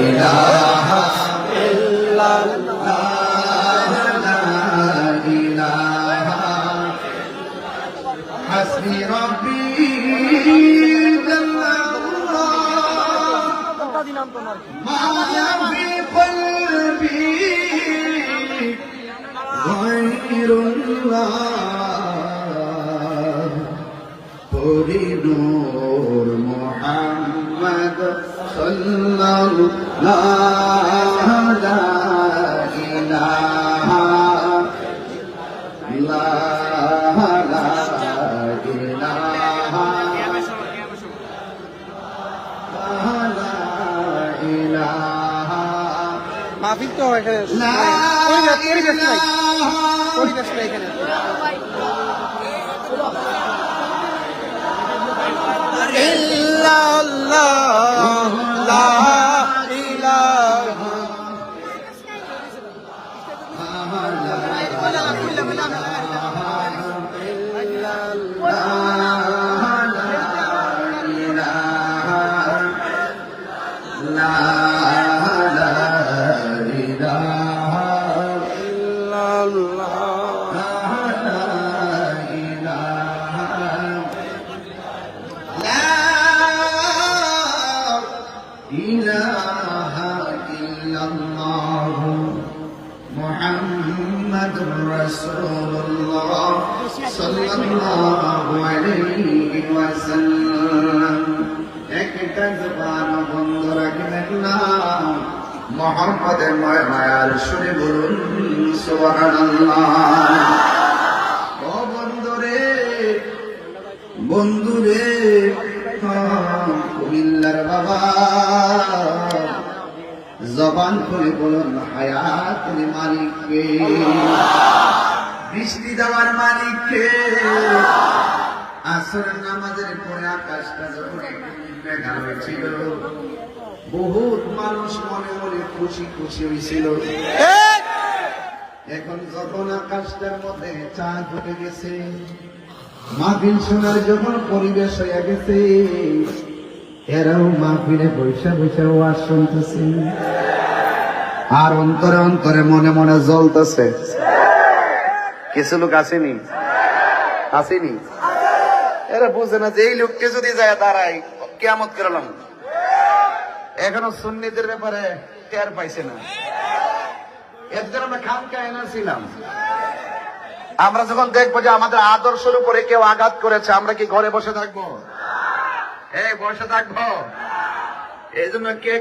ইলাহা ইল্লাল্লাহ লা ইলাহা হাসবি রব্বি মা ফি কলবি গায়রুল্লাহ নূর মুহাম্মদ সাল্লাল্লাহু লা ইলাহা লা ইলাহা মাহফিল তো এখানে পরিবেশ নাই এখানে ইল্লাল্লাহ লা ইলাহা মুহাম্মাদুর রাসূলুল্লাহ সাল্লাল্লাহু আলাইহি ওয়াসাল্লাম একটা জবান বন্ধ রাখবেন না মুহাম্মাদের মায়ার সুরে বলুন সুবহানাল্লাহ। ও বন্ধুরে কুমিল্লার বাবা জবান খুলে বলুন হায়াতের মালিককে, বৃষ্টি দেওয়ার মালিককে। আসরের নামাজের পরে আকাশটা যখন মেঘা হয়েছিল বহুত মানুষ মনে মনে খুশি খুশি হয়েছিল। এখন যখন আকাশটার মধ্যে চাঁদ উঠে গেছে, মাহফিল শোনার যখন পরিবেশ হয়ে গেছে, এরাও মাহফিলে বৈশা বৈশা ওয়াজ শুনতেছে আর অন্তরে অন্তরে মনে মনে জ্বলতেছে। কিছু লোক আসেনি এরা বুঝে না যে এই লোককে যদি যায় দাঁড়াই কিয়ামত করলাম। এখনো সুন্নিদের ব্যাপারে টের পাইছে না। এদের আমরা খামখায় না ছিলাম। আমরা যখন দেখবো যে আমাদের আদর্শের উপরে কেউ আঘাত করেছে, আমরা কি ঘরে বসে থাকবো? বসে থাকবো? এই জন্য কে